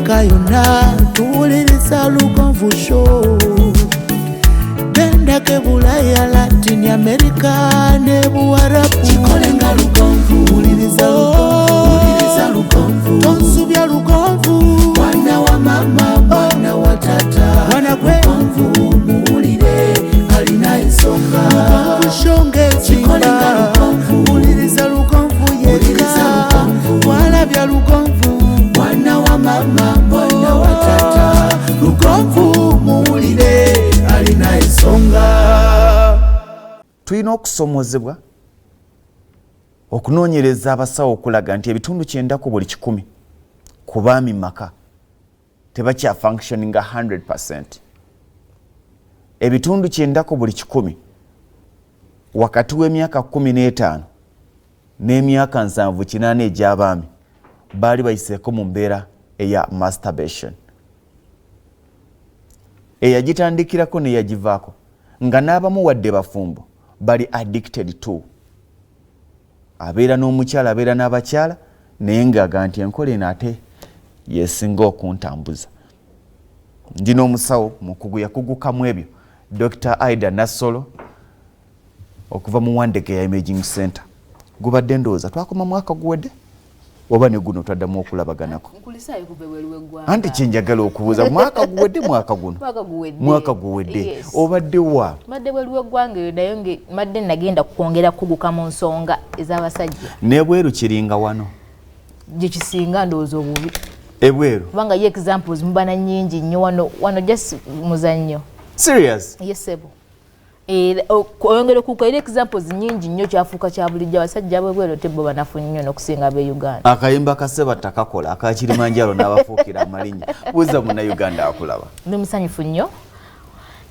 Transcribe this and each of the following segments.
Afrika yonna tuwuliriza Lugonvu Show. Genda ke Bulaya, Latin America ne Buwarabu. Chikolenga Lugonvu, wuliriza Lugonvu. Tonsubya Lugonvu, mwana wa mama, mwana wa tata. Mwana gwe Lugonvu, muwulire alina ensonga. Lugonvu shonge chikolenga Lugonvu, wuliriza Lugonvu yeka. Walabya Lugonvu, mwana wa mama, mwana wa tata. Lugonvu muwulire alina ensonga. Tulina okusomozebwa okunoonyereza abasawo okulaga nti ebitundu 9 ku buli 100 ku baami maka tebakya functioning 100%. Ebitundu 9 ku buli 100 wakati w'emyaka 15 n'emyaka 7-8 egy'abaami baali bayiseeko mu mbeera eya masturbation. Eyagitandikirako neyagivaako nga n'abamu wadde bafumbo bali addicted to. Abeera n'omukyala abeera n'abakyala naye ng'aga nti enkola eno ate yesinga okuntambuza. Ndina omusawo mukugu yakugukamu ebyo, Dr. Aida Nassolo okuva mu Wandege ya Imaging Center. Gubadde ndowooza twakoma mwaka guwedde oba ne guno twaddamu okulabaganako. Anti kyenjagala okubuuza mwaka guwedde mwaka guno? Mwaka guwedde. Obadde wa? Madde bweliwe gwange nayo nge madde nagenda kwongera kuguka mu nsonga ez'abasajja. Nebweru kiringa wano? Gye kisinga ndowooza obubi. Ebweru? Kubanga ye examples mubana nnyingi nnyo wano just muzannyo. Serious? Yes, ebo. Oyongera okukaira examples nyingi nnyo kyafuuka kya bulijjo abasajja bwebwero tebbo banafu nnyo n'okusinga ab'e Uganda. Akayimba kaseba takakola akakirimanjalo n'abafuukira amalinnya buza muna Uganda akulaba. Ndi musanyufu nnyo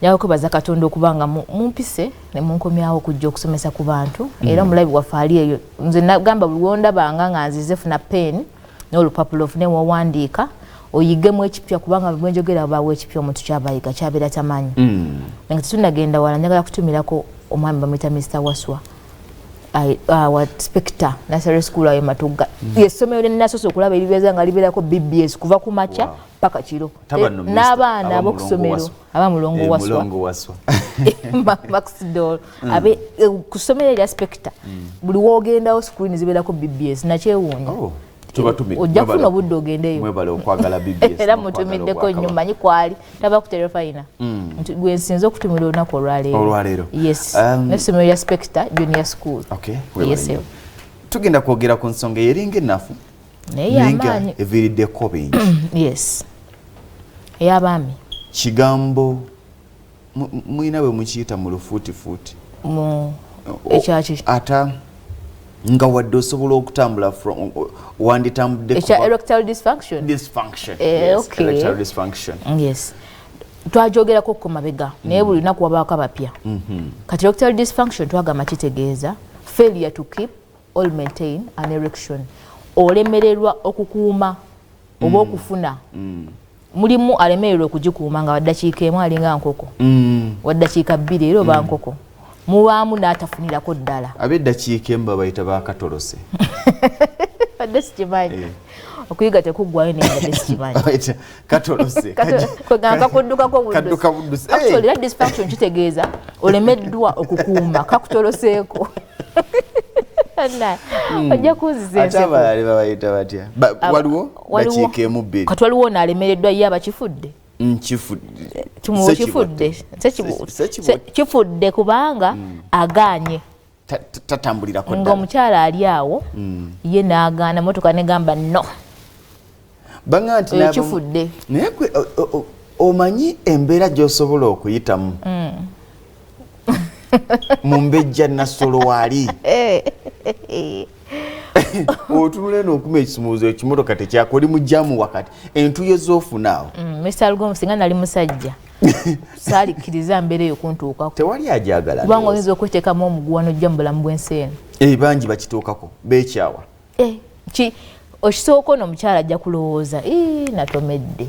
nyawo kwebaza Katonda okubanga mumpise ne munkomyawo okujja okusomesa ku bantu era omulabi waffe ali eyo. Nze nagamba buli wondabanga nga nzize funa pen n'olupapula ofune wawandiika oyigemu ekipya kubanga bwenjogera bawo ekipya omuntu kyabayiga kyabeera tamanyi. Nga tunagenda wala njagala kutumirako omwami bamwita Mr. Waswa wa Spectre Nursery School ayo Matuga. Yessomero lye nnasoose okulaba eribeeza nga libeerako BBS kuva ku makya paka kiro. N'abaana ab'okusomero abamulongo Waswa Maxidol abe ku ssomero erya Spectre buli woogendawo screen zibeerako BBS nakyewuunya. Ojja kufuna obudde ogendeyo. Mwebale okwagala BBS. Era mutumiddeko nnyo manyi kwali taba ku terefayina. Gwe nsinze okutumira olunaku olwaleero. Yes. N'essomero lya Spectre Junior School. Okay. Yes. Tugenda kwogera ku nsonga eringa ennafu. Naye amaanyi. Ebiviiriddeko bingi. Yes. Ey'abaami. Kigambo mwina bwe mukiyita mu lufuutifuuti. Ekyaki. Ata nga wadde osobola okutambula from wanditambudde ekya erectile dysfunction. Yes, okay. Erectile dysfunction. Yes. Twajogerako ku mabega naye buli lunaku wabaako abapya. Kati erectile dysfunction twagamba kitegeeza failure to keep or maintain an erection. Olemererwa okukuuma oba okufuna. Mulimu alemererwa okugikuuma nga waddakiika emu alinga nkoko. Waddakiika 2 era oba nkoko. Mubaamu n'atafunirako ddala. Ab'eddakiika emba bayita bakatolose. Badde sikimanyi. Okuyiga tekuggwayo naye badde sikimanyi. Katolose. Kwegamba kakuddukako buddusi. Kadduka buddusi. Actually, that dysfunction kitegeeza olemeddwa okukuuma kakutoloseeko. Ojja kuziza ate abalala babayita batya? Waliwo ddakiika emu 2. Kati waliwo n'alemereddwa ye abakifudde. Kifudde kubanga agaanye tatambulirako ng'omukyala ali awo ye n'agaana motoka negamba no kifudde. Naye omanyi embeera gy'osobola okuyitamu mu mbejja Nassolo waali otunule n'okuma ekisumuluzo ekimotoka tekyakoli mu jjaamu wakati entuyo z'ofunaawo. Mr. Lugonvu singa nali musajja saalikkiriza mbeera eyo kuntuukako. Tewali ajagala kubanga oyinza okweteekamu omuguwa n'ojja mu bulamu bw'ensi eno. Bangi bakituukako beekyawa. Okisooka ono omukyala ajja kulowooza natomedde.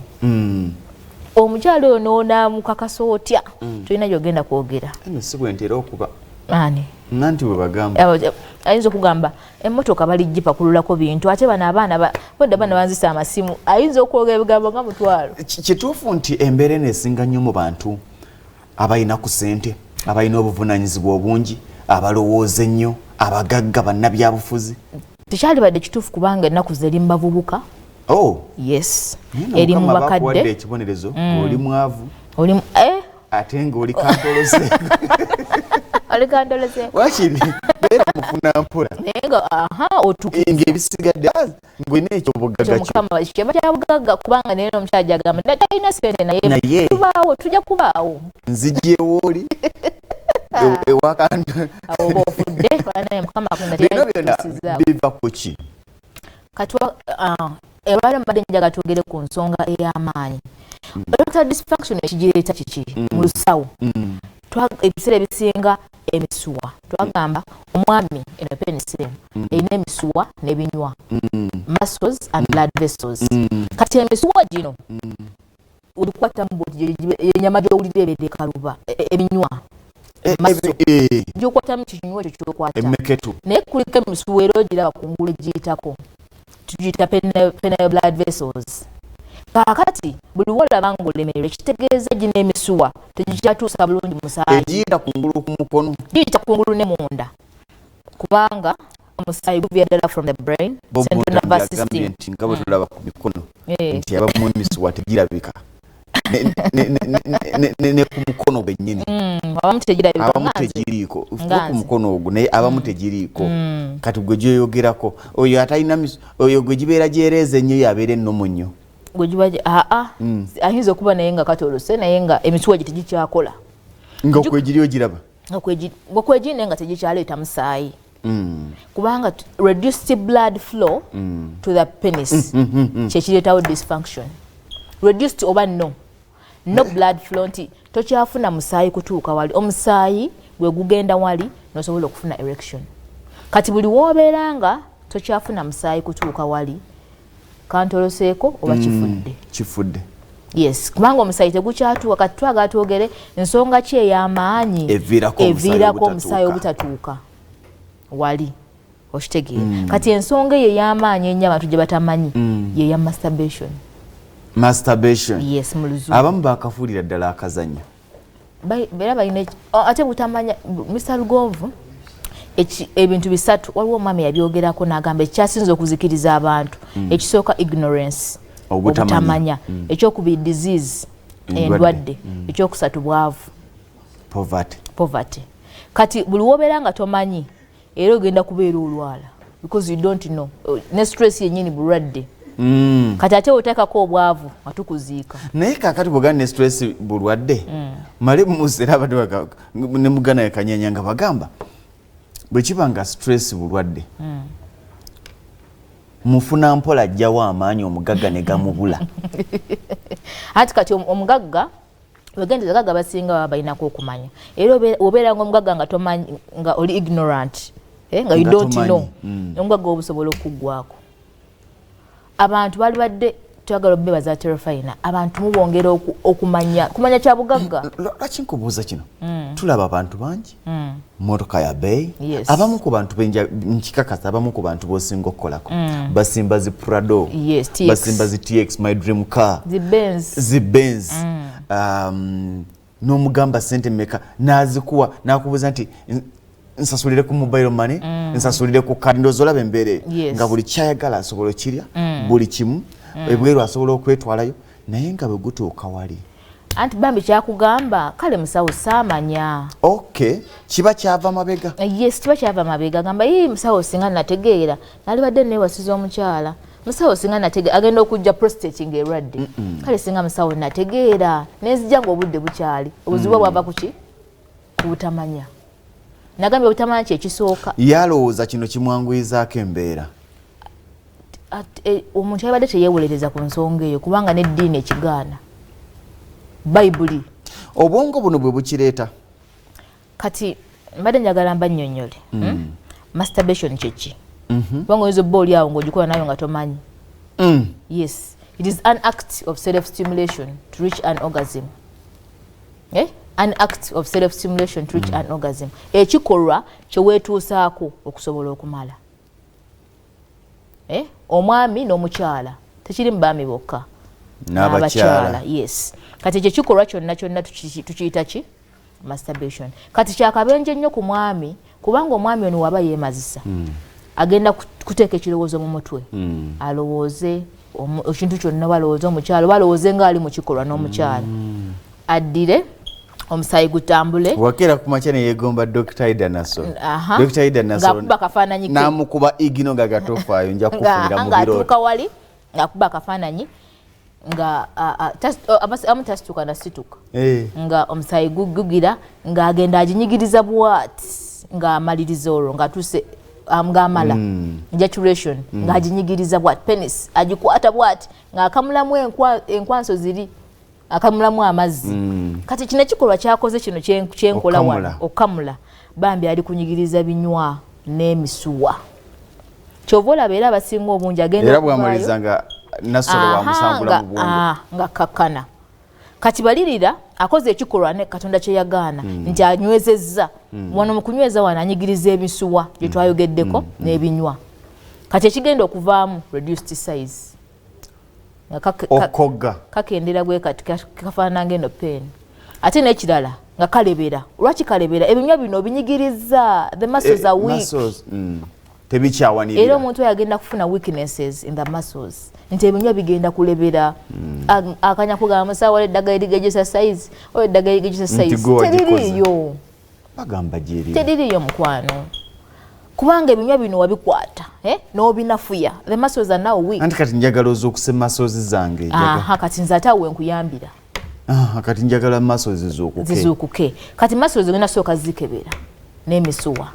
Omukyala oyo n'onaamukakasa otya tolina gy'ogenda kwogera. Eno si bwe ntera okuba. Ani? Nanti bwe bagamba ayinza okugamba emmotoka baligipakululako bintu ate bano abaana bodda bana banzisa amasimu ayinza okwogera ebigambo nga mutwalo. Kituufu nti embeera eno esinga nnyo mu bantu abalina ku ssente, abalina obuvunaanyizibwa obungi, abalowooza ennyo, abagagga, bannabyabufuzi. Tekyalibadde kituufu kubanga ennaku zeri mu bavubuka. Yes. Eri mu bakadde. Wadde ekibonerezo oli mwavu. Oli ate ng'oli kantoloze. Oli kantoloze. Wakiri beera mufuna mpola. Nenga otukiza. Ng'ebisigadde ng'olina ekyobugagga kyo. Mukama kyeba kya bugagga kubanga neno omusajja agamba talina ssente naye tubaawo tujja kubaawo. Nzigyewo oli. Ewakanda. Oba ofudde banaye mukama akunda byonna biva ku ki? Katwa ebale mbadde njaga twogere ku nsonga ey'amaanyi. Erectile dysfunction ekigireeta kiki mu lusawo. Ebiseera ebisinga emisuwa twagamba omwami eno penicillin erina emisuwa n'ebinywa muscles and blood vessels. Kati emisuwa gino olukwata mu enyama gy'owulira ebeera ekaluba ebinywa gyokwatamu kikinywa ekyo kyokwata naye kuliko emisuwa era ogiraba kungulu egiyitako tugiyita penile blood vessels. Kakati buli wolaba ng'olemererwa ekitegeeza gino emisuwa tegikyatuusa bulungi musaayi. Egiyita kungulu ku mukono. Giyita kungulu ne munda. Kubanga omusaayi guvira ddala from the brain, central nervous system. Nga bwe tulaba ku mikono nti abamu emisuwa tegirabika. Ne ku mukono gwennyini. Abamu tegirabika. Abamu tegiriiko. Ku mukono ogwo naye abamu tegiriiko. Kati gwe gyoyogerako oyo atalina oyo gwe gibeera gyereeza ennyo yabeera ennomo nnyo. Ayinza okuba naye nga katolose naye nga emisuwa gye tegikyakola. Nga okwegiri ogiraba? Okwegiri naye nga tegikyaleeta musaayi. Kubanga reduced blood flow to the penis kyekireetawo dysfunction. Reduced oba no blood flow nti tokyafuna musaayi kutuuka wali. Omusaayi gwe gugenda wali nosobola okufuna erection. Kati buli woobeera nga tokyafuna musaayi kutuuka wali kantoloseeko oba kifudde. Yes, kubanga omusaayi tegukyatuuka. Kati twagala twogere ensonga ki ey'amaanyi eviirako omusaayi obutatuuka wali okitegeera. Kati ensonga eyo ey'amaanyi ennyo abantu gye batamanyi yeya masturbation. Yes, mu luzungu. Abamu baakafuulira ddala akazannyo. Beera balina ate butamanya Mr. Lugonvu ebintu bisatu waliwo omwami yabyogerako n'agamba ekyasinza okuzikiriza abantu ekisooka ignorance obutamanya ekyokubiri disease endwadde ekyokusatu bwavu poverty. Kati buli wobeera nga tomanyi era ogenda kubeera olwala because you don't know ne stress yennyini bulwadde. Kati ate oteekako obwavu nga tukuziika. Naye kaakati bwogana ne stress bulwadde male museera abadde ne mugana yakanyanya nga bagamba bwe kiba nga stress bulwadde mufuna mpola ajjawo amaanyi omugagga ne gamubula. Ati kati omugagga wegenda abagagga basinga baba balinako okumanya era obeera nga omugagga nga tomanyi nga oli ignorant nga you don't know omugagga obusobola okuggwako. Abantu bali badde twagala obebaza terrifyina abantu mubongera kumanya kya bugagga. Lwaki nkubuuza kino? Tulaba abantu bangi motoka ya beeyi abamu ku bantu nkikakasa abamu ku bantu b'osinga okukolako basimba zi Prado, basimba zi TX my dream car, zi Benz. N'omugamba sente mmeka n'azikuwa n'akubuuza nti nsasulire ku mobile money nsasulire ku kadi ndowooza olaba embeera nga buli kyayagala asobola okirya buli kimu ebweru asobola okwetwalayo naye nga bwe gutuuka wali. Anti bambi kyakugamba kale musawo saamanya. Kiba kyava mabega? Yes, kiba kyava mabega. Gamba musawo singa nategeera nalibadde neewasiza omukyala musawo singa nategeera agenda okujja prostate ng'erwadde kale singa musawo nategeera nezijja ng'obudde bukyali obuzibu bwava kuki ku butamanya. Nagambye obutamanya kyekisooka. Yalowooza kino kimwanguyizaako embeera. Omuntu yabadde teyeewolereza ku nsonga eyo kubanga n'eddiini ekigaana bayibuli obwongo buno bwe bukireeta. Kati mbadde njagala mbannyonnyole masturbation kyeki kubanga oyinza obba oli awo ng'ogikola nayo nga tomanyi. Yes, it is an act of self stimulation to reach an orgasm. an act of self stimulation to reach an orgasm ekikolwa kyeweetuusaako okusobola okumala omwami n'omukyala tekiri mu baami bokka n'abakyala yes kati ekyo kikolwa kyonna tukiyita ki masturbation kati kyakabenje nnyo ku mwami kubanga omwami ono waba yeemazisa agenda kuteeka ekirowoozo mu mutwe alowooze ekintu kyonna balowooze omukyala balowooze ng'ali mu kikolwa n'omukyala addire omusaayi gutambule wakera ku makya ne yeegomba Dr. Ida Nassolo Dr. Ida Nassolo ng'akuba kafaananyi ke n'amukuba igino nga gatofaayo nja kufunira mu biro ng'atuuka wali ng'akuba kafaananyi nga amu tasituka nasituka nga omusaayi gugira ng'agenda aginyigiriza bwati ng'amaliriza olwo ng'atuuse ng'amala ejaculation ng'aginyigiriza bwati penis agikwata bwati ng'akamulamu enkwanso ziri akamulamu amazzi kati kino ekikolwa kyakoze kino kyenkola wano okamula bambi ali kunyigiriza binywa n'emisuwa kyova olaba era abasinga obungi agenda era bwamaliza nga Nassolo wamusangula mu bwondo nga kakkana kati balirira akoze ekikolwa ne Katonda kye yagaana nti anywezezza wano mu kunyweza wano anyigiriza emisuwa gye twayogeddeko n'ebinywa kati ekigenda okuvaamu reduced size okogga kakendera bwe kati kafaanana ng'eno peeni ate n'ekirala nga kalebera lwaki kalebera ebinywa bino binyigiriza the muscles are weak tebikyawanirira era omuntu yagenda kufuna weaknesses in the muscles nti ebinywa bigenda kulebera akanya kugamba musawo wale eddagala erigejesa size oyo eddagala erigejesa size teririiyo bagamba gyeri teririiyo mukwano kubanga ebinywa bino wabikwata n'obinafuya the muscles are now weak anti kati njagala ozuukuse muscles zange kati nze ate awe nkuyambira kati njagala muscles zizuukuke kati muscles zigenda sooka zikebera n'emisuwa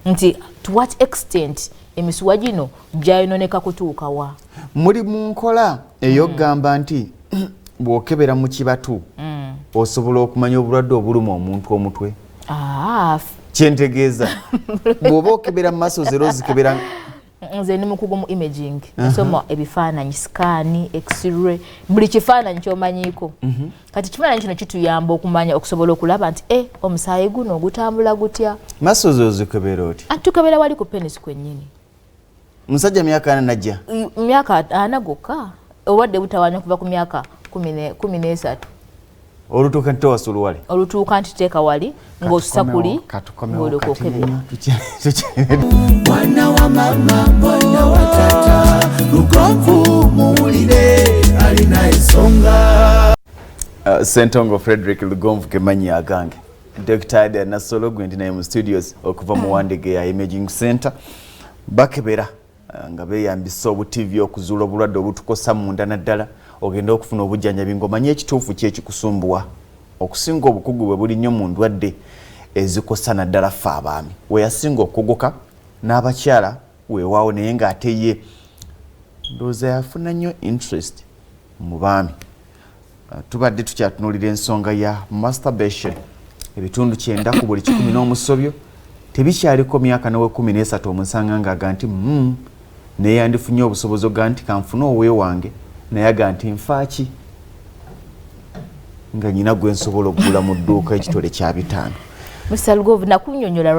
nti to what extent emisuwa gino gyayononeka kutuuka wa muli mu nkola ey'okugamba nti bw'okebera mu kibatu osobola okumanya obulwadde obuluma omuntu omutwe kyentegeeza bw'oba okebera mu maaso zero zikebera nze ndi mukugu mu imaging nsoma ebifaananyi sikaani x-ray buli kifaananyi kyomanyiiko kati kifaananyi kino kituyamba okumanya okusobola okulaba nti omusaayi guno ogutambula gutya maaso zo zikebera oti tukebera wali ku penisi kwennyini musajja myaka ana najja myaka ana gokka obadde butawanya kuva ku myaka 13 olutuuka nti tewasa oluwale olutuuka nti teeka wali ng'osusa kuli ng'olyoka okebera mwana wa mama mwana wa tata lugonvu muwulire alina ensonga Ssentongo Frederick Lugonvu kemanyi agange Dr. Ida Nassolo gwe ndi naye mu studios okuva mu Wandege ya Imaging Center bakebera nga beeyambisa obuTV okuzuula obulwadde obutukosa munda naddala ogenda okufuna obujjanjabi ng'omanye ekituufu kyekikusumbuwa okusinga obukugu bwe buli nnyo mu ndwadde ezikosa naddala ffe abaami weyasinga okugoka n'abakyala weewaawo naye ng'ate ye ndowooza yafuna nnyo interest mu baami tubadde tukyatunuulira ensonga ya masturbation ebitundu 9 ku buli 10 n'omusobyo tebikyaliko myaka nawe 13 omusanga ng'aga nti naye yandifunye obusobozi oga nti kanfuna oweewange naye aga nti nfaaki nga nyina gwe nsobola okugula mu dduuka ekitole kya 5 Mr. Lugonvu nakunyonyola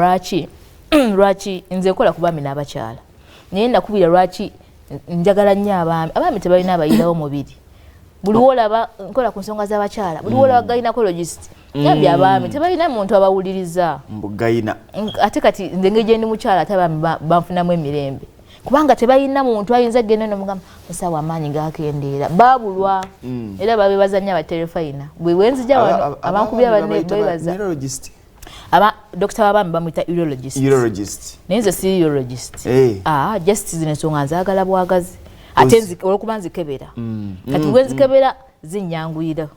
lwaki nze nkola ku baami n'abakyala naye nakubira lwaki njagala nnyo abaami tebalina abayirawo mubiri buli wolaba nkola ku nsonga z'abakyala buli wolaba gynecologist yambi abaami tebalina muntu abawuliriza mbugayina ate kati nze ng'egye ndi mukyala ate abaami banfunamu emirembe kubanga tebalina muntu ayinza genda n'omugamba musawo amaanyi gaakendeera baabulwa era babebaza nnyo abaterefayina bwe bwenzija wano abankubira babebaza dokita w'abaami bamuyita urologist naye nze si urologist just zino ensonga nzaagala bwagazi ate olwokuba nzikebera kati bwe nzikebera zinyanguyira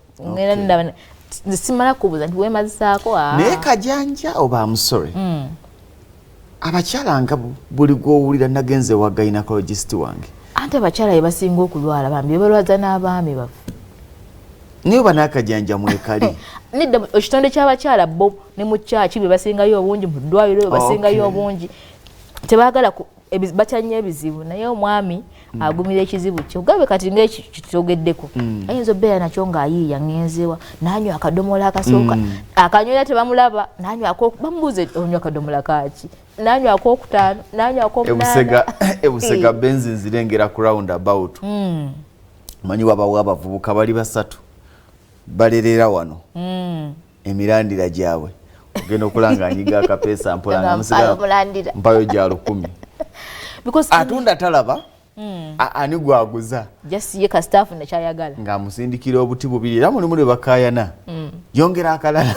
nze simala kubuuza nti weemazisaako naye kajanja oba amusore abakyala nga buli gw'owulira nagenze wa gynecologist wange ante abakyala be basinga okulwala bambi bebalwaza n'abaami bafe naye oba n'akajanja mwekali nedda ekitonde ky'abakyala bo ne mu kyaki be basingayo obungi mu ddwaliro be basingayo obungi tebaagala batya nnyo ebizibu naye omwami agumira ekizibu kyo gabe kati ngekitogeddeko ayinza obeera nakyo ng'ayiiya ngenzewa nanywa akadomola akasooka akanywera tebamulaba nanywa bamubuuze onywa akadomola kaaki nanywa akokutaano nanywa akomunaana ebusega benzi nzirengera ku round about manyi wabawo abavubuka bali basatu balerera wano emirandira gyabwe ogenda okulanga anyiga akapeesa mpola nga musiga mpayo gya 10 atunda talaba ani gwaguza just ye ka staff ne chayagala nga musindikira obuti bubiri era mulimu ne bakayana yongera akalala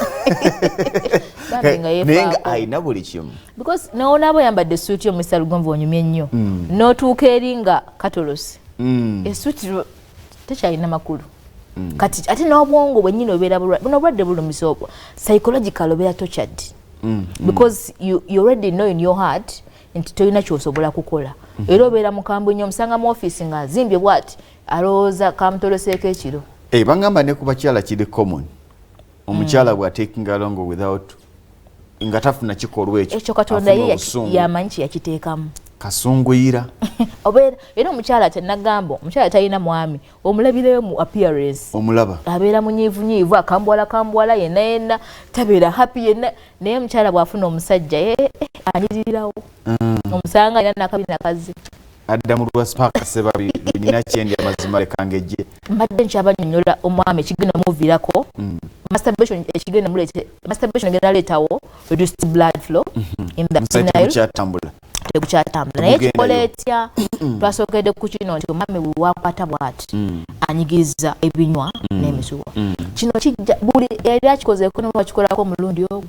nenga aina buli kimu because naona abo yambadde suit yo Mr. Lugonvu onyumye nnyo notuuka eringa katolosi esuit tekyalina makulu kati ate n'obwongo bwennyini obeera buno obwadde bulumisa obwo psychological obeera tortured because you already know in your heart nti tolina kyosobola kukola era obeera mukambwe nnyo omusanga mu office nga azimbye bwati alowooza kamutoloseeko ekiro bangamba ne ku bakyala kiri common omukyala bwa taking along without nga tafuna kikolwa ekyo katonda ye yamanyi kyeyakiteekamu kasunguyira obeera era omukyala tenagamba omukyala talina mwami omulabireyo mu appearance omulaba abeera munyiivunyiivu akambwala yenna tabeera happy yenna naye omukyala bw'afuna omusajja anyirirawo omusanga alina nakabi nakazi adda mu lwasipaka sebabi nina kyendi amazima lekangejje mbadde nkyabanyonnyola omwami ekigenda omuviirako masturbation egenda leetawo reduced blood flow in the penile tekukyatambula naye kikola etya twasokedde ku kino nti omwami buli wakwata bwati anyigiriza ebinywa n'emisuwa kino kijja buli eri akikozeeko niwakikolako omulundi ogwo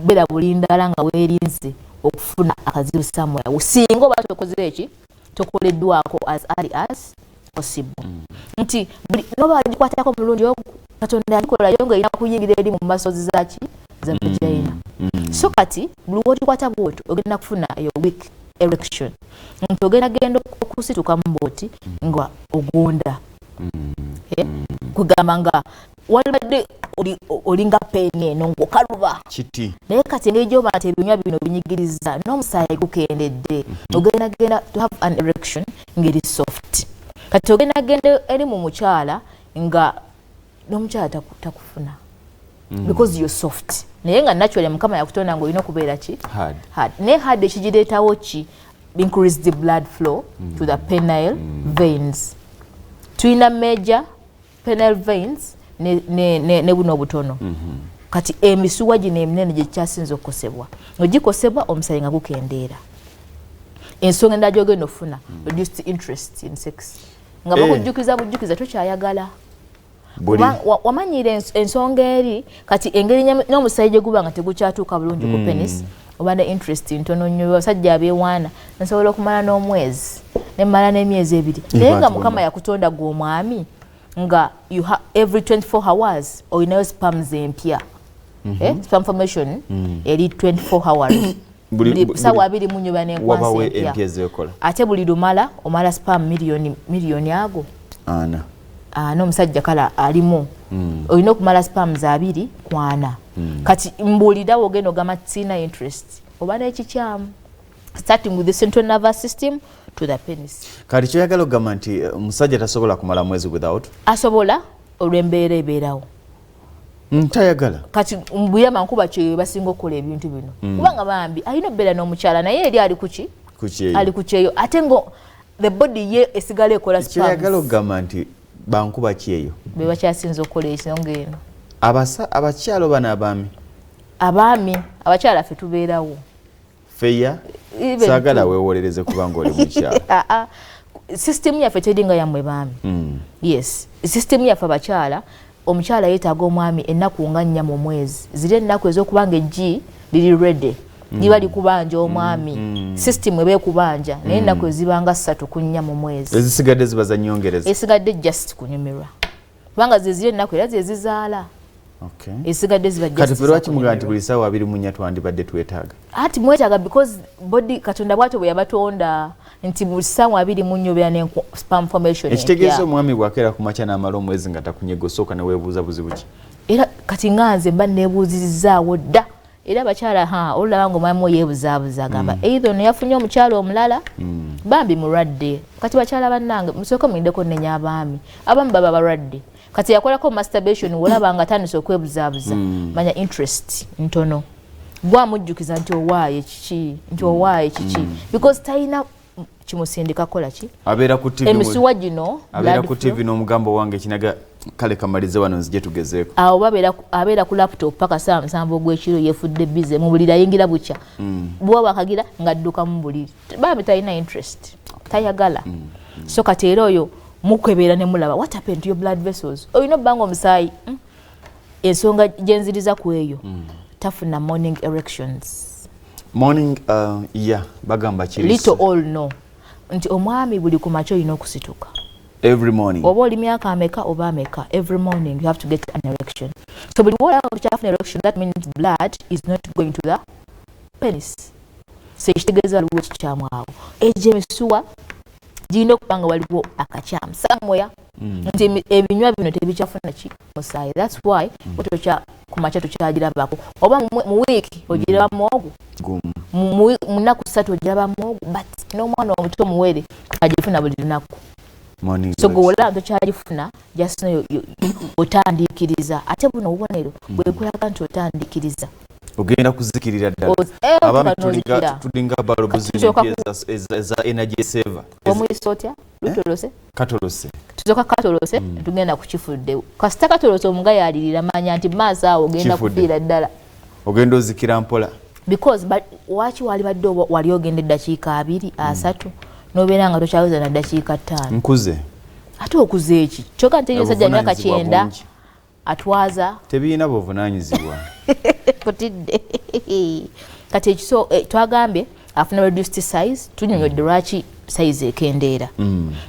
beera bulindala nga weerinze okufuna akazibu somewhere singa oba tokoze eki tokoleddwako as early as possible nti buli noba agikwatako omulundi ogwo katonda yakikolayo ng'erina kuyingira eri mu masozi zaki za vagina so kati buli wogikwata bwoti ogenda kufuna eyo weak erection nti ogenda okusituka mu booti nga ogonda kugamba nga walibadde olinga peeni eno ng'okaluba kiti naye kati engeri gy'oba nti ebinywa bino binyigiriza n'omusaayi gukendedde ogenda to have an erection ngeri soft kati ogenda eri mu mukyala nga n'omukyala takufuna because you're soft naye nga naturally mukama yakutonda nga olina okubeera ki hard naye hard ekigireetawo ki increase the blood flow to the penile veins tulina major penile veins ne buno obutono kati emisuwa gino eminene gye kyasinza okukosebwa ogikosebwa omusaayi nga gukendeera ensonga endala gy'ogenda ofuna reduced interest in sex nga bakujjukiza tokyayagala wamanyira ensonga eri kati engeri n'omusaayi gye guba nga tegukyatuuka bulungi ku penis oba ne interest ntono nnyo abasajja abeewaana nsobola okumala n'omwezi nemmala n'emyezi 2 naye nga mukama yakutonda gwe omwami nga every 24 hours olinayo spams empya spam formation eri 24 hours sawa 2 mu nnyuba n'enkwansi empya ate buli lumala omala spam miliyoni ago n'omusajja kala alimu olina okumala spams 2 ku 4 kati mbuulirawo ogenda ogamba sina interest oba n'ekikyamu starting with the central nervous system to the penis kati kyoyagala okugamba nti omusajja tasobola kumala mwezi without asobola olw'embeera ebeerawo tayagala kati mbuyama nkuba kyeyo basinga okukola ebintu bino kubanga bambi alina obbeera n'omukyala naye eri ali kuki ali ku kyeyo ate ngo the body ye esigala ekola spams kyoyagala okugamba nti bankuba kyeyo be bakyasinza okukola ensonga eno abakyalo bano abaami abakyala ffe tubeerawo feya saagala weewolereze kubanga oli mukyala system yaffe teringa yammwe baami yes system yaffe abakyala omukyala yeetaaga omwami ennaku nga 4 mu mwezi ziri ennaku ez'okubanga eggi liri ready liba likubanja omwami system eba ekubanja naye ennaku ezibanga 3 ku 4 mu mwezi ezisigadde ziba za nyongereza esigadde just kunyumirwa kubanga zeziri ennaku era zezizaala esigadde ziba kati ffe lwaki mugamba nti buli ssaawa 2 mu 4 twandibadde twetaaga ati mwetaaga because body katonda bwatyo bwe yabatonda nti buli ssaawa 2 mu nnyobera ne spam formation ekitegeeza omwami bwakeera ku makya n'amala omwezi nga takunyega osooka ne weebuuza buzibu ki era kati nganze mba neebuuzirizaawo dda era abakyala olulaba ng'omwami yeebuzaabuza agamba either ono yafunye omukyala omulala bambi mulwadde kati bakyala bannange musooke muyindeko nnenya abaami abamu baba balwadde kati yakolako masturbation olaba nga atandise okwebuzaabuza manya interest ntono gwamujjukiza nti owaaye kiki because talina kimusindika kola ki abeera ku TV emisuwa gino abeera ku TV n'omugambo wange kinaga kale kamalize wano nzije tugezeeko awo abeera ku laptop paka saa 7 ogw'ekiro yefudde bize mu buliri ayingira bukya bwa bakagira ng'adduka mu buliri bambi talina interest tayagala so kati era oyo mukwebeera ne mulaba what happened to your blood vessels oyina obbanga omusaayi ensonga gyenziriza ku eyo tafuna morning erections morning bagamba kiriso little all no nti omwami buli ku makya olina okusituka every morning oba oli myaka ameka oba ameka every morning you have to get an erection so buli wala kukyafuna erection that means blood is not going to the penis so ekitegeeza waliwo ekikyamu awo egyo emisuwa girina okubanga waliwo akakyamu somewhere nti ebinywa bino tebikyafuna ki musaayi that's why otokya ku makya tokyagirabako oba mu wiiki ogiraba mwogu mu nnaku 3 ogiraba mwogu but n'omwana omuto omuwere agifuna buli lunaku so gwewola tokyagifuna just otandiikiriza ate buno obubonero bwekulaga nti otandiikiriza ogenda kuzikirira ddala abaami tulinga balobuzi eza energy saver omuyisa otya lutolose katolose tuzoka katolose tugenda kukifudde kasita katolose omugayo alirira manya nti maaso awo ogenda kufiira ddala ogenda ozikira mpola because waki wali badde wali ogenda eddakiika 2 3 nobeera nga tokyaweza na ddakiika 5 nkuze ate okuze eki kyokka nti yosajja myaka 9 atwaza tebiina buvunaanyizibwa potidde kati ekiso twagambye afuna reduced size tunyonyodde lwaki size ekendeera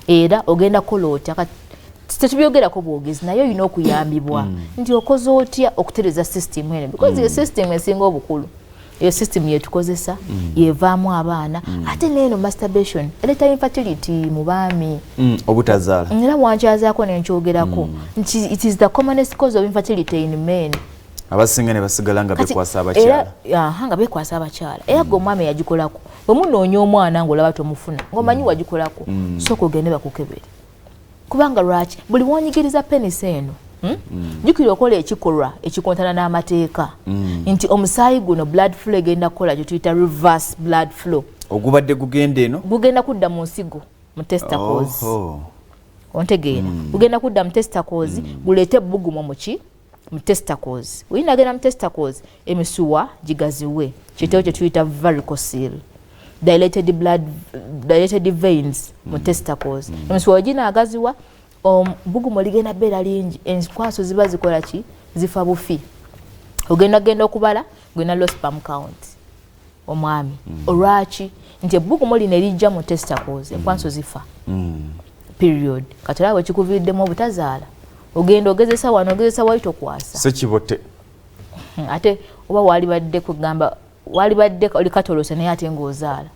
era ogenda koloota tetubyogerako bwogezi naye olina okuyambibwa nti okoze otya okutereza system eno because system esinga obukulu eyo system yetukozesa yevaamu abaana ate neeno masturbation eleta infertility mu baami obutazaala era wankyazaako nenkyogerako nti it is the commonest cause of infertility in men abasinga ne basigala nga bekwasa abakyala nga bekwasa abakyala era gwe omwami yagikolako bwe munoonya omwana ng'olaba tomufuna ng'omanyi wagikolako sooka ogende bakukebere kubanga lwaki buli wonyigiriza penisi eno jjukira okola ekikolwa ekikontana n'amateeka nti omusaayi guno blood flow egenda kukola kye tuyita reverse blood flow ogubadde gugenda eno gugenda kudda mu nsigo mu testicles ontegeera gugenda kudda mu testicles guleete ebbugumu mu testicles oyinagenda mu testicles emisuwa gigaziwe kiteo kye tuyita varicocele dilated veins mu testicles emisuwa oginaagaziwa bugumu ligenda beera lingi enkwaso ziba zikola ki zifa bufi ogenda okubala gwena low sperm count omwami olwaki nti ebbugumu lino erijja mu testicles enkwaso zifa period katolaba wekikuviiriddemu obutazaala ogenda ogezesa wano ogezesa wali tokwasa Ssekibotte ate oba walibadde kugamba walibadde oli katolose naye ate ng'ozaala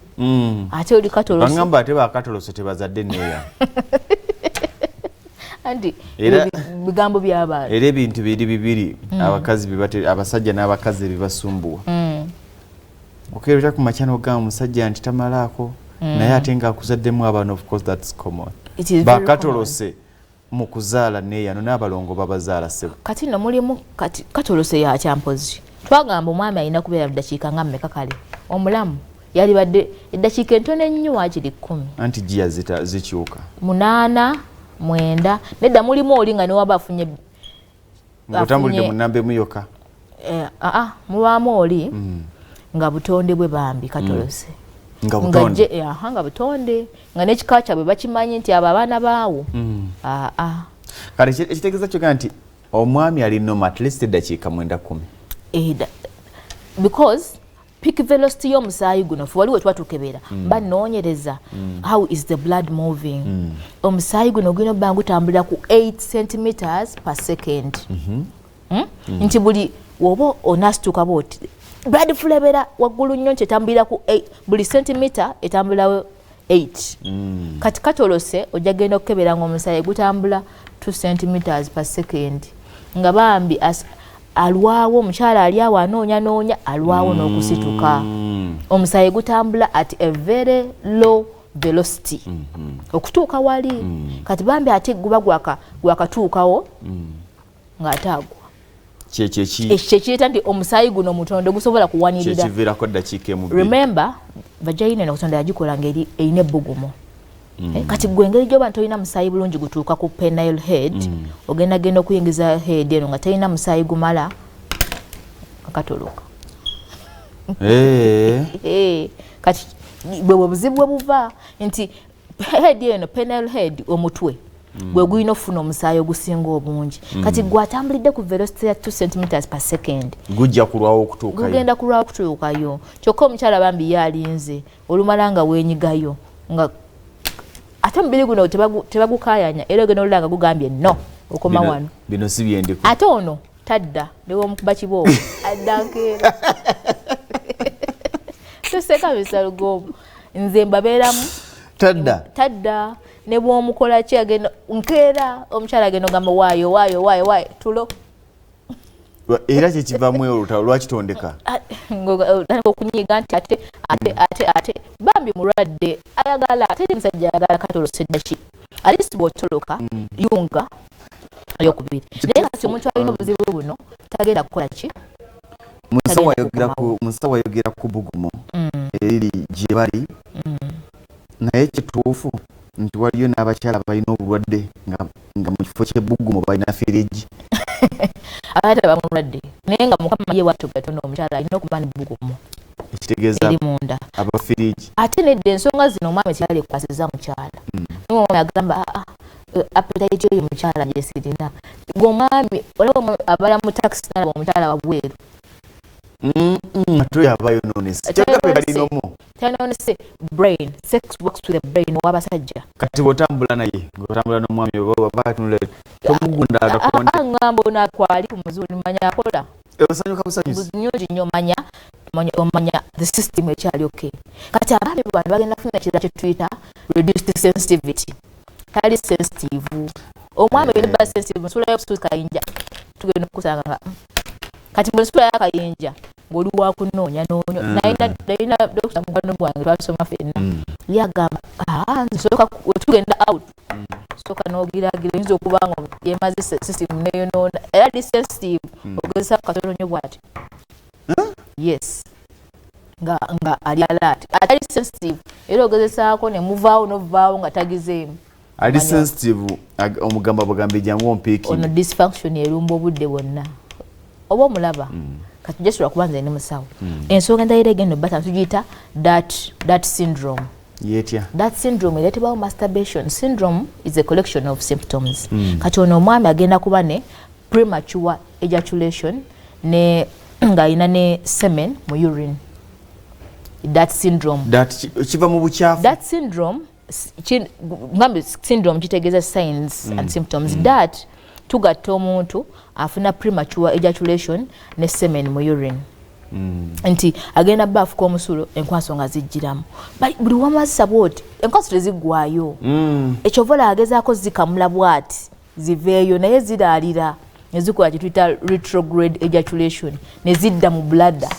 ate oli katolose bangamba ate bakatolose tebazadde neya anti bigambo by'abaana era ebintu biri bibiri abakazi abasajja n'abakazi bibasumbuwa okeera ku makya n'ogamba omusajja nti tamalaako naye ate ng'akuzaddemu abaana of course that's common bakatolose mu kuzaala neeyano n'abalongo babazaala ssebo kati no mulimu kati katolose ya kyampozi twagamba omwami alina kubeera ddakiika nga mmeka kale omulamu yali badde eddakiika entono ennyo waakiri 10 anti giya zikyuka 8 9 nedda mulimu oli nga newaba afunye ng'otambulidde mu nnamba emu yokka mulwamu oli nga butonde bwe bambi katolose nga butonde nga n'ekika kyabwe bakimanyi nti abo abaana baawo kale ekitegeeza kyoga nti omwami alinoma at least eddakiika 9-10 because peak velocity y'omusaayi guno fe waliwo twatukebera banoonyereza how is the blood moving omusaayi guno gulina obba gutambulira ku 8 centimeters per second nti buli woba onasituka bwoti blood flow ebeera waggulu nnyo nti etambulira ku 8 buli centimeter etambulirawo 8 kati katolose ojja genda okukebera nga omusaayi gutambula 2 centimeters per second nga bambi alwawo omukyala ali awo anoonya alwawo n'okusituka omusaayi gutambula at a very low velocity okutuuka wali kati bambi ate guba gwakatuukawo ng'ate agwa kyekiyita nti omusaayi guno mutondo gusobola kuwanirira. Remember vagina eno Katonda yagikola ngeri eyina ebbugumu. Kati gwe engeri gy'oba tolina musaayi bulungi gutuuka ku penile head ogenda okuyingiza head eno nga talina musaayi gumala akatoloka. Kati bwe buzibu bwe buva nti head eno penile head omutwe gwe gulina okufuna omusaayi ogusinga obungi. Kati gwatambulidde ku velocity ya 2 cm per second gujja kulwawo okutuukayo. Gugenda kulwawo okutuukayo. Kyokka omukyala bambi yalinze olumala nga weenyigayo nga ate omubiri guno tebagukaayanya era ogenda olulanga gugambye no okoma wano. Bino si byendiko. Ate ono tadda newomukuba kiboobo addankeera. Toseka bisalugomu nze mbabeeramu tadda ne bw'omukola ki agenda nkeera omukyala agenda ogamba waayo tulo. Era kyekivaamu olutalo lwakitondeka okunyiiga nti ate bambi mulwadde ayagala ate musajja ayagala katoloseda ki alisi bw'otoloka yunga eyokubiri naye kati omuntu alina obuzibu buno tagenda kukola ki. Musawo ayogera ku bugumu eriri gye bali naye kituufu nti waliyo n'abakyala balina obulwadde nga mu kifo ky'ebbugumu balina firiji. Ate bamulwadde naye nga Mukama ye watu gatono omukyala alina okuba n'ebbugumu ekitegeeza eri munda abafiriji. Ate nedda ensonga zino omwami tekyali ekwasiza mukyala nomwami agamba appetite oyo mukyala gye sirina gwe omwami olaba abala mu taxi nalaba omukyala wabweru ate oyo aba yonoonese kyagabe balinomu tanoonese brain sex works with the brain w'abasajja. Kati bw'otambula naye ng'otambula n'omwami oba atunula tomugundaaga konti ngamba onakwali ku muzulu manya akola osanyuka busanyusi nyingi nnyo omanya the system ekyali okay. Kati abaami bano bagenda kufuna ekirala kye tuyita reduced sensitivity. Tali sensitive omwami yeba sensitive musula y'okusuuzi kayinja tugenda okusanga nga kati musula y'akayinja ng'oli wa kunoonya nalina dokita mukwano gwange twasoma ffenna yagamba nsooka tugenda out sooka n'ogiraagira oyinza okuba nga yemaze system neyonoona era li sensitive ogezesa katono nnyo bw'ati yes nga ali alert atali sensitive era ogezesaako ne muvaawo n'ovaawo nga tagizeemu ali sensitive omugamba bugambi jangu ompiiki ono dysfunction erumba obudde bwonna oba omulaba kati jesula kubanza ene musawo ensonga endayira egenda bata tugiyita that syndrome. That syndrome ereetebwawo masturbation. Syndrome is a collection of symptoms. Kati ono omwami agenda kuba ne premature ejaculation ne ng'alina ne semen mu urine. That syndrome kiva mu bukyafu. That syndrome syndrome kitegeeza signs and symptoms that tugatta omuntu afuna premature ejaculation ne semen mu urine. Nti agenda baafu k'omusulo enkwaso nga zijjiramu buli wamazisa bwoti enkwaso teziggwayo ekyovola agezaako zikamula bwati ziveeyo naye ziraalira ne zikola kye tuyita retrograde ejaculation ne zidda mu bladder.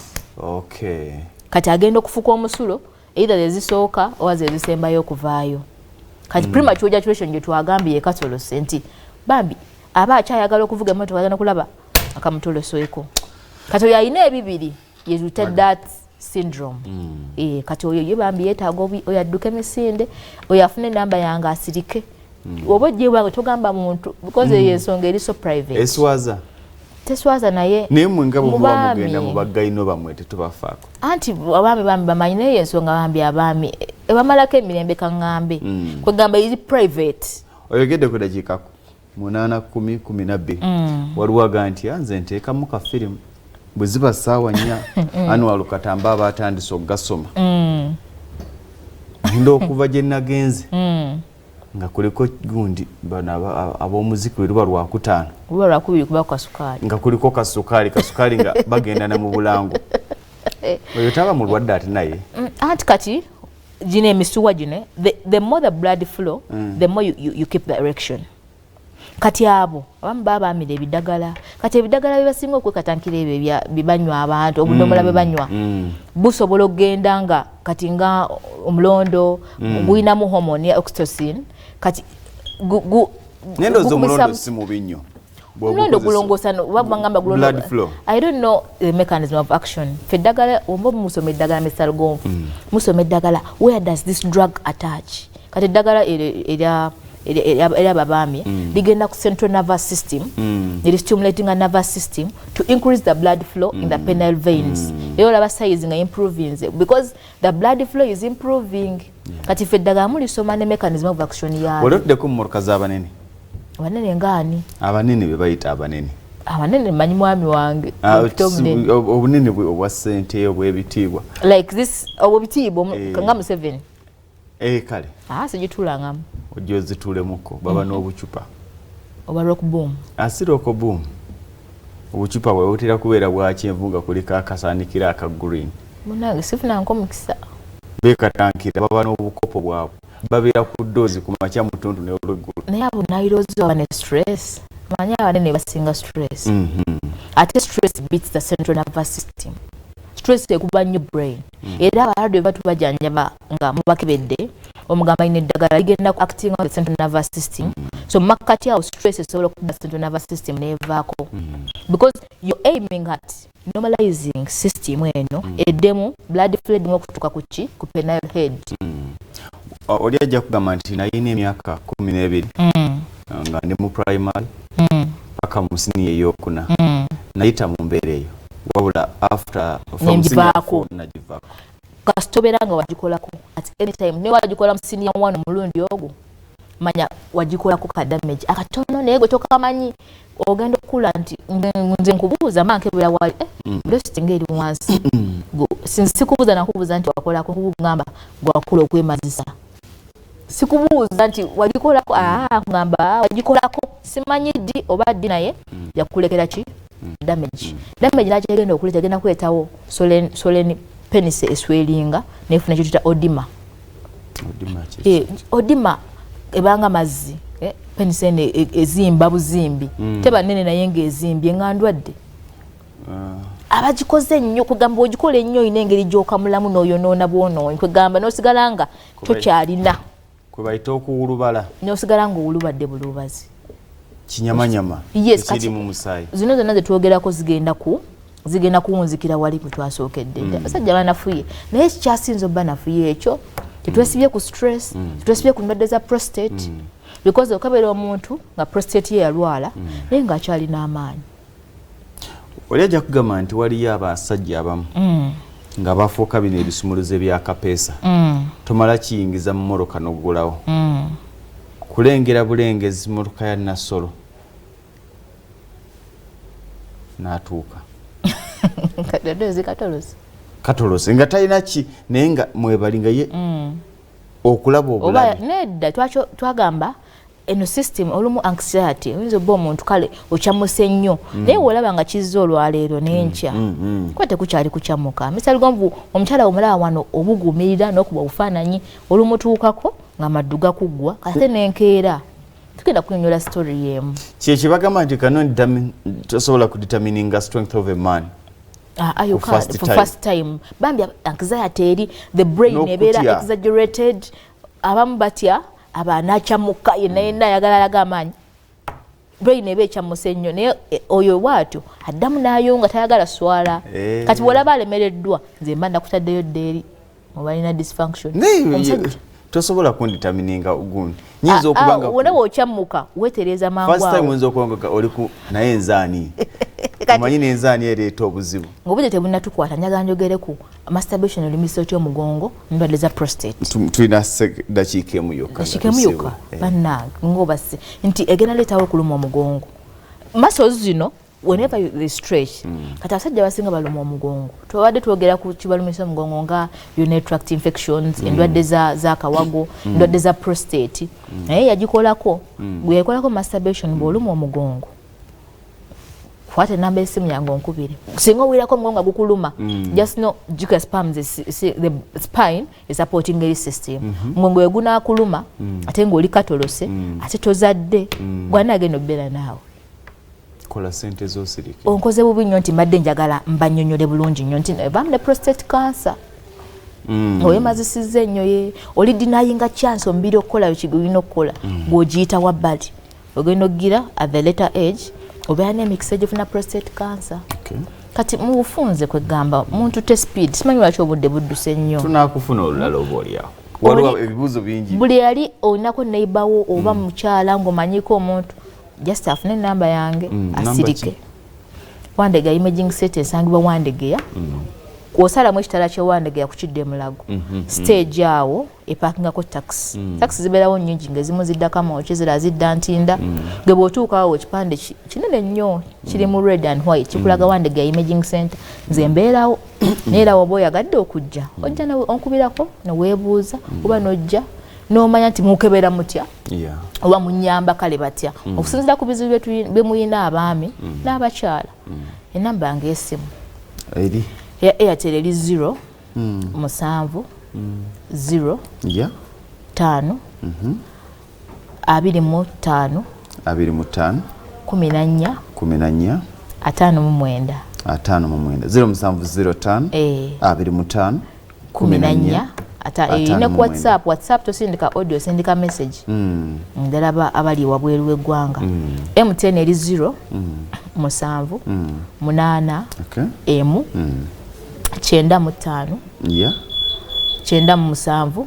Kati agenda okufuka omusulo either zezisooka oba zezisembayo okuvaayo. Kati premature ejaculation gye twagambye ekatolose nti bambi aba akyayagala okuvuga emmotoka agenda kulaba akamutolosoeko. Kati oyo alina ebibiri yezute that syndrome. Kati oyo ye bambi yeetaaga oyo adduke emisinde oyo afune enamba yange asirike oba ojje bwange togamba muntu because eyo ensonga eri so private. Teswaza naye naye mwe nga bwe mugenda mu bagayino bamwe tetubafaako anti abaami bambi bamanyi naye ensonga bambi abaami ebamalako emirembe kaŋŋambe kwegamba eri private. Oyogedde ku dakiika 8, 10, 12 waliwo aga nti nze nteekamu ka firimu bwe ziba ssaawa 4 Annual Katamba aba atandise okugasoma nda okuva gye nagenze nga kuliko gundi bano ab'omuziki we luba lwakutaano luba lwakubiri kuba kasukaali nga kuliko kasukaali nga bagenda ne mu bulango oyo taba mulwadde ate naye anti kati gino emisuwa gino the more the blood flow the more you keep the erection. kati abo abamu babaamira ebidagala kati ebidagala byebasinga okwekatankira ebyo bibanywa abantu obudomola bebanywa busobola okugenda nga kati nga omulondo guyinamu hormone ya oxytocin kati nendoza omulondo si mubi nnyo omulondo gulongosa babangamba blood flow. I don't know the mechanism of action fedagala ombo musome eddagala mesal gonfu musome eddagala where does this drug attach kati eddagala era babami ligenda ku central nervous system it is stimulating a nervous system to increase the blood flow in the penile veins era olaba size nga improving because the blood flow is improving kati fedagala mulisoma ne mechanism of action ya waloddeko mmoroka z'abanene abanene ngaani abanene be bayita abanene manyi mwami wange obunene obwa ssente obw'ebitiibwa like this obw'ebitiibwa nga mu 7 kale sigitulangamu ojjo zituulemuko baba n'obucupa oba rock boom si rock boom obucupa bwe butera kubeera bwa kyenvu nga kuliko akasaanikira aka green munange sifunanko mukisa beekatankira baba n'obukopo bwabwe babeera ku ddoozi ku makya mutundu n'olweggulu naye abo nairozi oba ne stress manyi abanene basinga stress ate stress beats the central nervous system stress ekuba nnyo brain era abalwadde bwe batubajanjaba nga mubakebedde omugamba ine eddagala ligenda ku acting on the central nervous system so makati awo stress esobola okuba central nervous system nevaako because you're aiming at normalizing system eno eddemu blood flow edimu okutuuka ku ki ku penile head oli ajja kugamba nti nayina emyaka 12 nga ndi mu primary paka mu siniya eyokuna nayita mu mbeera eyo wabula after nenjivaako kasitobera nga wagikolako at any time ne wagikola mu siniya 1 omulundi ogwo manya wagikolako ka damage akatono naye gwe tokamanyi ogenda okula nti nze nkubuuza manke bwe yawali breast ngeri wansi sikubuuza nakubuuza nti wakolako kugamba gwakula okwemazisa sikubuuza nti wagikolako ngamba wagikolako simanyi ddi oba ddi naye yakulekera ki damage laki egenda okuleta egenda kuleetawo solen penis eswelinga nefuna kyotuyita odima odima ebanga mazzi penis ene ezimba buzimbi teba nene naye ng'ezimbye nga ndwadde abagikoze nnyo kugamba ogikola ennyo ina engeri gy'okamulamu n'oyonoona bwonoonyi kwegamba n'osigala nga tokyalina kwe bayita okuwulubala n'osigala ng'owulubadde bulubazi kinyamanyama ekiri mu musaayi zino zonna zetwogerako zigenda kuwunzikira wali kwe twasookedde abasajja banafuye naye kikyasinza obba nafuye ekyo tetwesibye ku stress tetwesibye ku ndwadde za prostate because okabeera omuntu nga prostate ye yalwala naye ng'akyalina amaanyi oli ajja kugamba nti waliyo abasajja abamu nga bafuuka bino ebisumuluzo byakapeesa tomala kiyingiza mu mmotoka n'oggulawo kulengera bulengezi mmotoka ya Nassolo n'atuuka katolozi nga talina ki naye nga mwebali nga ye okulaba obulabe nedda twagamba eno system olumu anxiety oyinza obba omuntu kale okyamuse nnyo naye wolaba nga kizza olwaleero n'enkya kuba tekukyali kukyamuka misali gomvu omukyala omulaba wano obuguumirira n'okuba obufaananyi olumutuukako nga maddu gakuggwa kate n'enkeera tugenda kunyonyola story yemu kyekyo bagamba nti tosobola kudetermininga strength of a man for first time bambi anxiety eri the brain ebeera exaggerated abamu batya abanakyamuka yenna ayagala alaga amaanyi brain eba ekyamuse nnyo naye oyo bwatyo addamu n'ayonga tayagala swala kati bw'olaba alemereddwa nze mba nakutaddeyo ddeeri obalina dysfunction tosobola kundetermininga gundi nyinza okubanga wona bw'okyamuka weetereeza mangu first time wenza okubanga oliku naye enzaani omanyi n'enzaani ereeta obuzibu ng'obudde tebunatukwata njagala njogere ku masturbation olimiso ky'omugongo ndwadde za prostate tulina dakiika emu yokka bannange ng'obase nti egenda leetawo okuluma omugongo muscles zino whenever they stretch kati abasajja basinga baluma omugongo twabadde twogera ku kibalumisa omugongo nga urinary tract infections endwadde za kawago endwadde za prostate naye yagikolako bwe yakolako masturbation bw'oluma omugongo kwata namba esimu yange onkubire singa owirako nga gukuluma just know jika spams the spine is supporting the system ngongo eguna kuluma ate ngoli katolose ate tozadde gwana ageno bera nawe kola sente zo sirike onkoze bubi nnyo nti mbadde njagala mbanyonyole bulungi nnyo nti bamne prostate cancer oye mazisize nnyo ye oli dinayinga chance ombiri okukola ekigulina okukola ng'ogiyita wabbali ogenda okugira at the later age obeera n'emikisa egifuna prostate cancer. Kati mu bufunze kwegamba muntu te speed simanyi lwaki obudde budduse nnyo tunaakufuna olulala oba oliawo waliwo ebibuuzo bingi buli yali olinako neighbour oba mukyala ng'omanyiko omuntu just afune enamba yange asirike Wandega imaging set esangibwa Wandegeya kwosalamu ekitala kye Wandegeya kukidde mulago stage awo epakingako taxi taxi zibeerawo nnyingi ng'ezimu ziddako amoki zira zidda ntinda ge bw'otuuka awo ekipande kinene nnyo kiri mu red and white kikulaga Wandegeya imaging center nze mbeerawo neera woba oyagadde okujja ojja onkubirako ne weebuuza oba n'ojja n'omanya nti mukebera mutya oba munyamba kale batya okusinziira ku bizibu bye muyina abaami n'abakyala enamba yange y'essimu eri ya Airtel eri 0 musanvu 0 5 25 25 14 14 59 0 musanvu 05 25 14 ine ku WhatsApp tosindika audio sindika message ndalaba abali wabweru w'eggwanga MTN eri 0 musanvu 8 emu 95 9 musanvu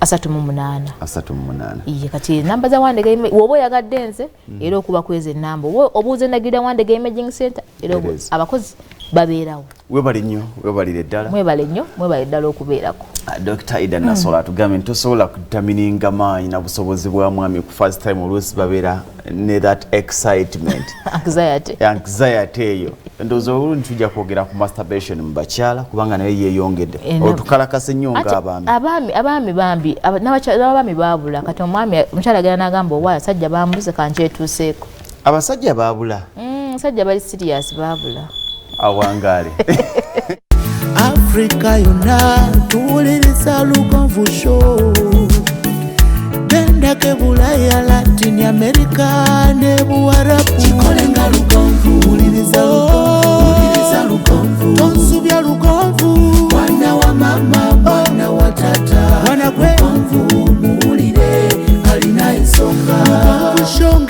38 iye kati namba za Wandegeya woba oyagadde nze era okuba kweze namba obuuze nagira Wandegeya imaging center era abakozi babeerawo webali nnyo webalire ddala mwebale nnyo mwebale ddala okubeerako Dr. Ida Nasola atugambe ntosobola kutamininga maanyi na busobozi bwa mwami ku first time oluusi babeera ne that excitement anxiety eyo ndowooza olulungi tujja kwogera ku masturbation mu bakyala kubanga naye yeeyongedde otukalakase nnyo ng'abaami abaami baabula kati omwami omukyala agenda n'agamba owa abasajja bambuze kankyetuuseeko abasajja baabula abasajja bali serious baabula awangaale Afrika yonna tuwuliriza Lugonvu Show genda ke Bulaya Latin America ne Buwarabu kikolenga Lugonvu wuliriza Lugonvu tonsubya Lugonvu wana wa mama wana wa tata wana kwe Lugonvu muwulire alina ensonga Lugonvu Show